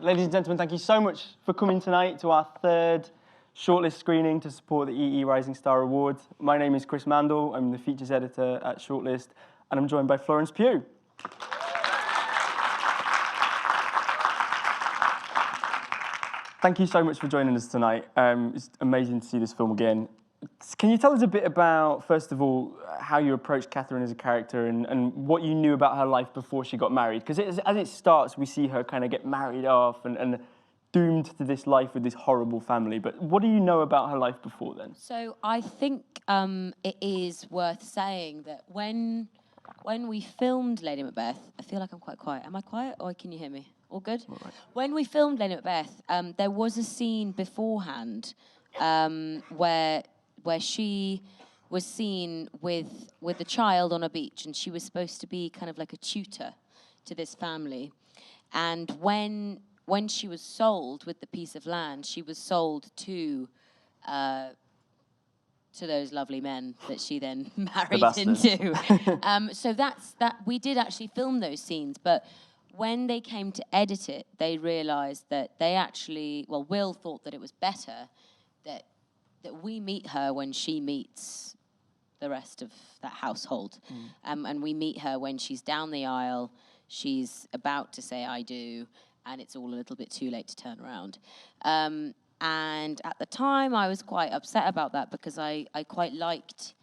Ladies and gentlemen, thank you so much for coming tonight to our third shortlist screening to support the EE Rising Star Awards. My name is Chris Mandel. I'm the features editor at Shortlist, and I'm joined by Florence Pugh. Thank you so much for joining us tonight. It's amazing to see this film again. Can you tell us a bit about, first of all, how you approached Catherine as a character and what you knew about her life before she got married? Because as it starts, we see her kind of get married off and doomed to this life with this horrible family. But what do you know about her life before then? So I think it is worth saying that when we filmed Lady Macbeth, I feel like I'm quite quiet. Am I quiet or can you hear me? All good? All right. When we filmed Lady Macbeth, there was a scene beforehand where she was seen with a child on a beach, and she was supposed to be kind of like a tutor to this family. And when she was sold with the piece of land, she was sold to those lovely men that she then married into. So that we did actually film those scenes, but when they came to edit it, they realized that they actually, well, Will thought that it was better that we meet her when she meets the rest of that household. And we meet her when she's down the aisle, she's about to say I do, and it's all a little bit too late to turn around. And at the time, I was quite upset about that because I quite liked,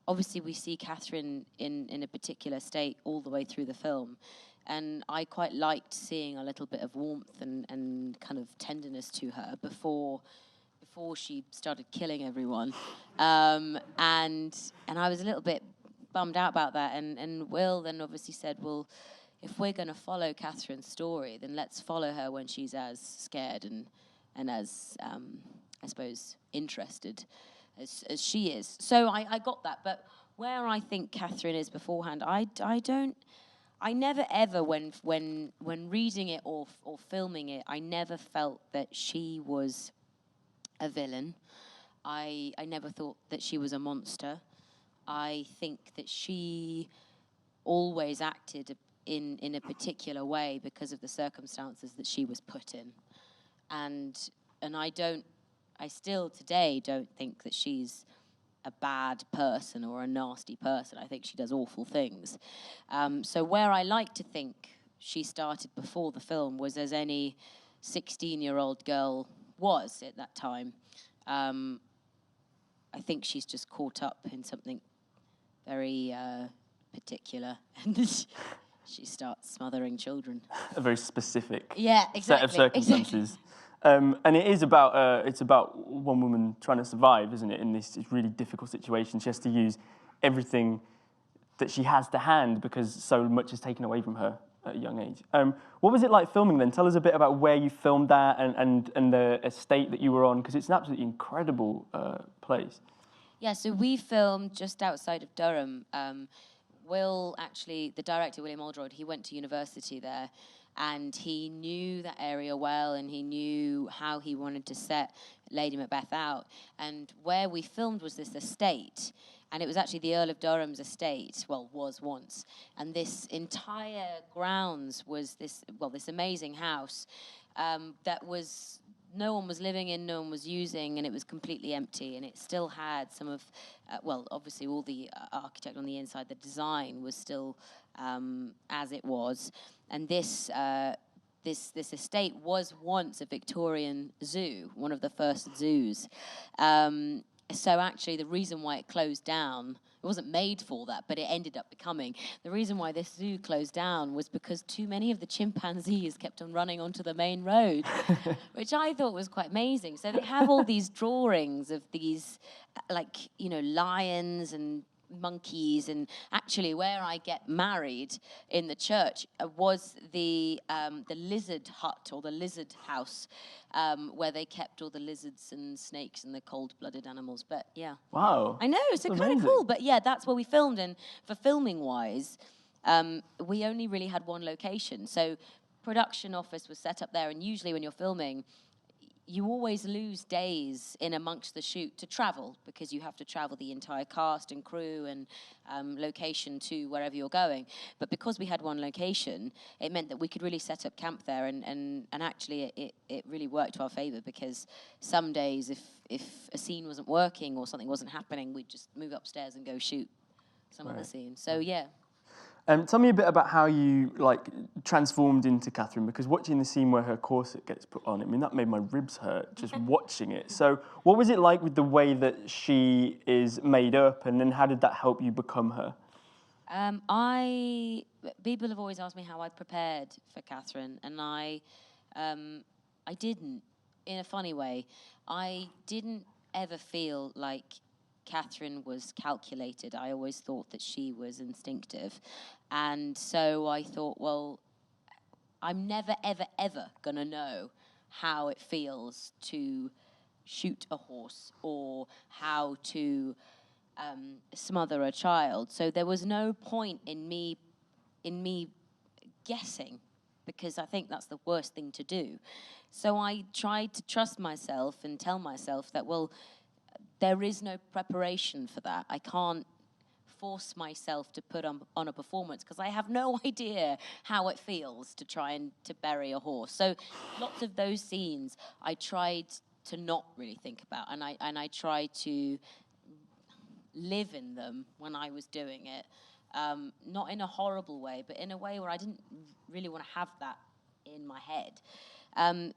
obviously we see Catherine in a particular state all the way through the film, and I quite liked seeing a little bit of warmth and kind of tenderness to her before she started killing everyone. And I was a little bit bummed out about that. And Will then obviously said, well, if we're going to follow Catherine's story, then let's follow her when she's as scared and as, I suppose, interested as she is. So I got that. But where I think Catherine is beforehand, I never ever, when reading it or filming it, I never felt that she was a villain. I never thought that she was a monster. I think that she always acted in a particular way because of the circumstances that she was put in. And I still today don't think that she's a bad person or a nasty person. I think she does awful things. So where I like to think she started before the film was as any 16-year-old girl was at that time. I think she's just caught up in something very particular, and she starts smothering children. A very specific set of circumstances. Exactly. And it's about one woman trying to survive, isn't it, in this really difficult situation. She has to use everything that she has to hand because so much is taken away from her at a young age. What was it like filming then? Tell us a bit about where you filmed that and the estate that you were on, because it's an absolutely incredible place. Yeah, so we filmed just outside of Durham. Will, actually, the director, William Oldroyd, he went to university there, and he knew that area well, and he knew how he wanted to set Lady Macbeth out. And where we filmed was this estate, and it was actually the Earl of Durham's estate, well, was once. And this entire grounds was this amazing house that no one was living in, no one was using, and it was completely empty. And it still had some of, obviously all the architect on the inside, the design was still as it was. And this estate was once a Victorian zoo, one of the first zoos. So actually the reason why it closed down, it wasn't made for that, but it ended up becoming. The reason why this zoo closed down was because too many of the chimpanzees kept on running onto the main road, which I thought was quite amazing. So they have all these drawings of these, lions and monkeys, and actually where I get married in the church was the lizard hut or the lizard house, where they kept all the lizards and snakes and the cold-blooded animals. But yeah, wow, I know, it's kind of cool. But yeah, that's where we filmed. And for filming wise, we only really had one location, so production office was set up there. And usually when you're filming, you always lose days in amongst the shoot to travel, because you have to travel the entire cast and crew and location to wherever you're going. But because we had one location, it meant that we could really set up camp there, and actually it really worked to our favor, because some days if a scene wasn't working or something wasn't happening, we'd just move upstairs and go shoot some other scene. So yeah. Tell me a bit about how you transformed into Catherine, because watching the scene where her corset gets put on, I mean, that made my ribs hurt just watching it. So what was it like with the way that she is made up, and then how did that help you become her? People have always asked me how I prepared for Catherine, and I didn't, in a funny way. I didn't ever feel like Catherine was calculated. I always thought that she was instinctive. And so I thought, well, I'm never, ever, ever going to know how it feels to shoot a horse or how to smother a child. So there was no point in me guessing, because I think that's the worst thing to do. So I tried to trust myself and tell myself that, well, there is no preparation for that. I can't force myself to put on a performance, because I have no idea how it feels to try and to bury a horse. So lots of those scenes I tried to not really think about, and I tried to live in them when I was doing it. Not in a horrible way, but in a way where I didn't really want to have that in my head.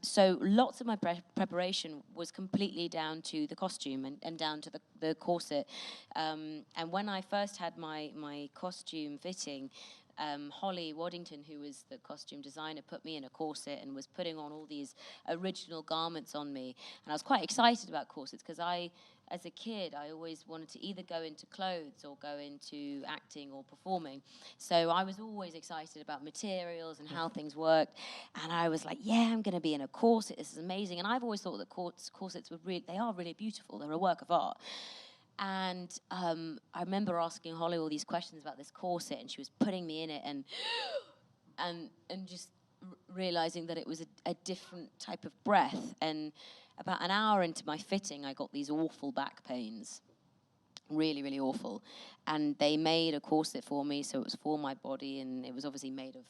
So lots of my preparation was completely down to the costume and down to the corset. And when I first had my costume fitting, Holly Waddington, who was the costume designer, put me in a corset and was putting on all these original garments on me. And I was quite excited about corsets, because as a kid, I always wanted to either go into clothes or go into acting or performing. So I was always excited about materials and how things worked. And I was like, yeah, I'm going to be in a corset. This is amazing. And I've always thought that corsets they are really beautiful. They're a work of art. And I remember asking Holly all these questions about this corset, and she was putting me in it and just realizing that it was a different type of breath. And about an hour into my fitting, I got these awful back pains, really, really awful. And they made a corset for me, so it was for my body, and it was obviously made of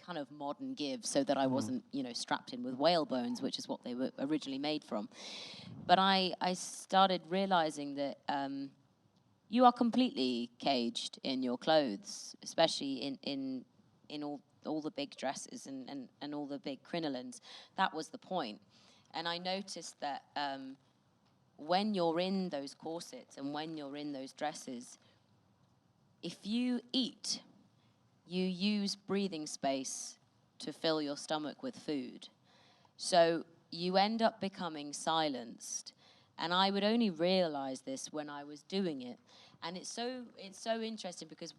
kind of modern give, so that I wasn't, strapped in with whale bones, which is what they were originally made from. But I started realizing that you are completely caged in your clothes, especially in all the big dresses and all the big crinolines. That was the point. And I noticed that when you're in those corsets and when you're in those dresses, if you eat, you use breathing space to fill your stomach with food. So you end up becoming silenced. And I would only realize this when I was doing it. And it's so interesting, because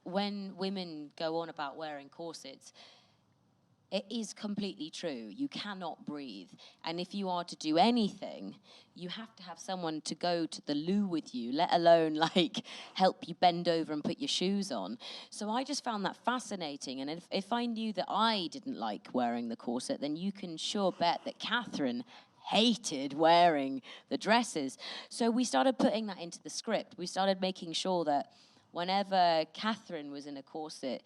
when women go on about wearing corsets, it is completely true. You cannot breathe. And if you are to do anything, you have to have someone to go to the loo with you, let alone help you bend over and put your shoes on. So I just found that fascinating. And if I knew that I didn't like wearing the corset, then you can sure bet that Catherine hated wearing the dresses. So we started putting that into the script. We started making sure that whenever Catherine was in a corset,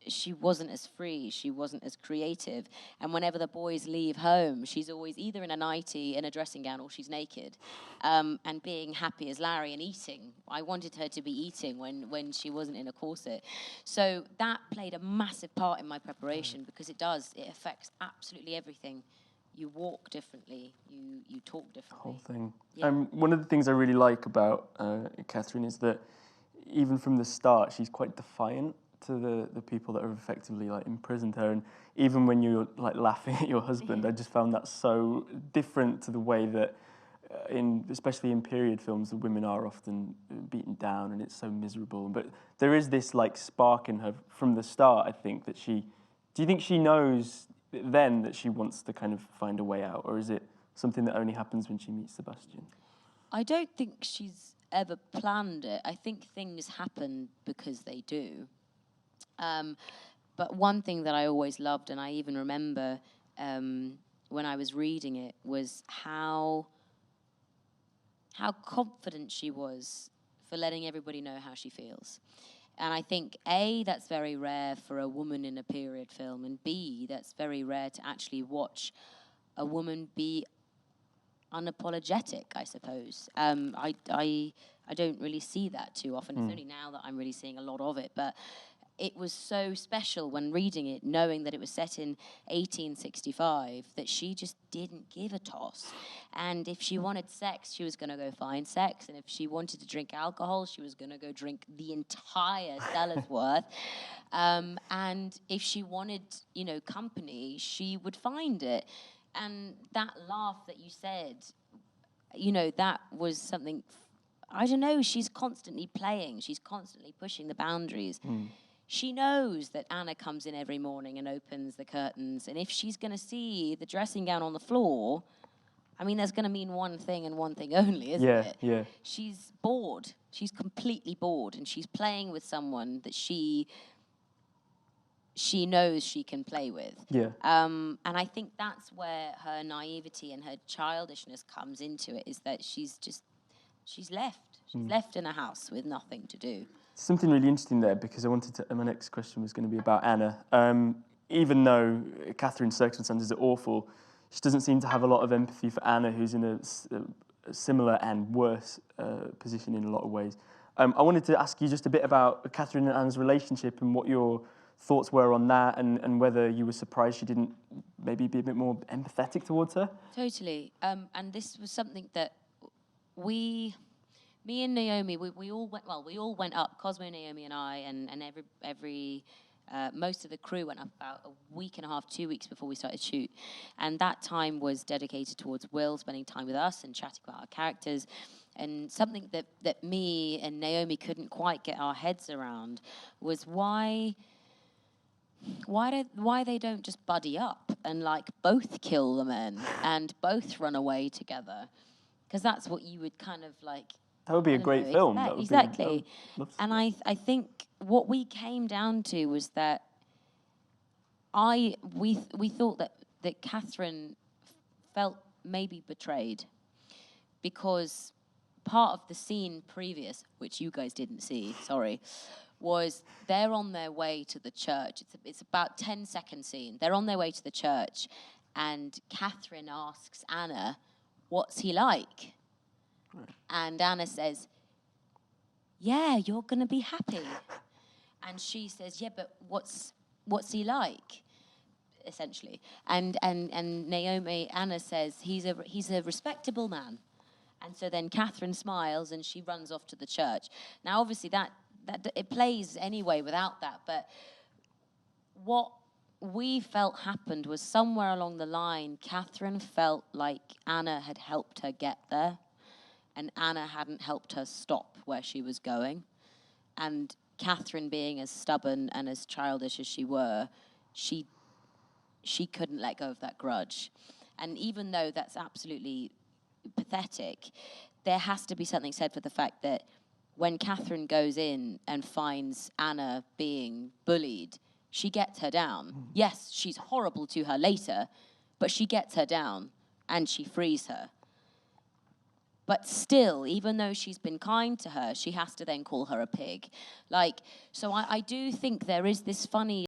she wasn't as free, she wasn't as creative. And whenever the boys leave home, she's always either in a nightie, in a dressing gown, or she's naked. And being happy as Larry and eating. I wanted her to be eating when she wasn't in a corset. So that played a massive part in my preparation, because it affects absolutely everything. You walk differently, you talk differently. Whole thing. Yeah. One of the things I really like about Catherine is that even from the start, she's quite defiant to the people that have effectively imprisoned her. And even when you're laughing at your husband, I just found that so different to the way that especially in period films, the women are often beaten down and it's so miserable. But there is this spark in her from the start, I think, that do you think she knows then that she wants to kind of find a way out, or is it something that only happens when she meets Sebastian? I don't think she's ever planned it. I think things happen because they do. But one thing that I always loved, and I even remember when I was reading it was how confident she was for letting everybody know how she feels. And I think, A, that's very rare for a woman in a period film, and B, that's very rare to actually watch a woman be unapologetic, I suppose. I don't really see that too often. It's only now that I'm really seeing a lot of it, but it was so special when reading it, knowing that it was set in 1865, that she just didn't give a toss. And if she wanted sex, she was going to go find sex. And if she wanted to drink alcohol, she was going to go drink the entire cellar's worth. And if she wanted, company, she would find it. And that laugh that you said, that was something, I don't know, she's constantly playing. She's constantly pushing the boundaries. She knows that Anna comes in every morning and opens the curtains. And if she's going to see the dressing gown on the floor, I mean, that's going to mean one thing and one thing only, isn't it? Yeah. She's bored. She's completely bored. And she's playing with someone that she knows she can play with. Yeah. And I think that's where her naivety and her childishness comes into it, is that she's left. She's left in a house with nothing to do. Something really interesting there, because my next question was going to be about Anna. Even though Catherine's circumstances are awful, she doesn't seem to have a lot of empathy for Anna, who's in a similar and worse position in a lot of ways. I wanted to ask you just a bit about Catherine and Anna's relationship and what your thoughts were on that, and whether you were surprised she didn't maybe be a bit more empathetic towards her. Totally. And this was something that me and Naomi, we all went up, Cosmo, Naomi and I, and every most of the crew went up about a week and a half, 2 weeks before we started shoot. And that time was dedicated towards Will spending time with us and chatting about our characters. And something that me and Naomi couldn't quite get our heads around was why they don't just buddy up and both kill the men and both run away together, because that's what you would kind of like. That would be a great film. Exactly. And I think what we came down to was that we thought that Catherine felt maybe betrayed, because part of the scene previous, which you guys didn't see, sorry, was they're on their way to the church. It's about 10-second scene. They're on their way to the church, and Catherine asks Anna, "What's he like?" And Anna says, "Yeah, you're going to be happy." And she says, "Yeah, but what's he like?" Essentially. And Anna says, he's a respectable man. And so then Catherine smiles and she runs off to the church. Now, obviously, that it plays anyway without that, but what we felt happened was somewhere along the line, Catherine felt like Anna had helped her get there, and Anna hadn't helped her stop where she was going. And Catherine, being as stubborn and as childish as she were, she couldn't let go of that grudge. And even though that's absolutely pathetic, there has to be something said for the fact that when Catherine goes in and finds Anna being bullied, she gets her down. Yes, she's horrible to her later, but she gets her down and she frees her. But still, even though she's been kind to her, she has to then call her a pig. So I do think there is this funny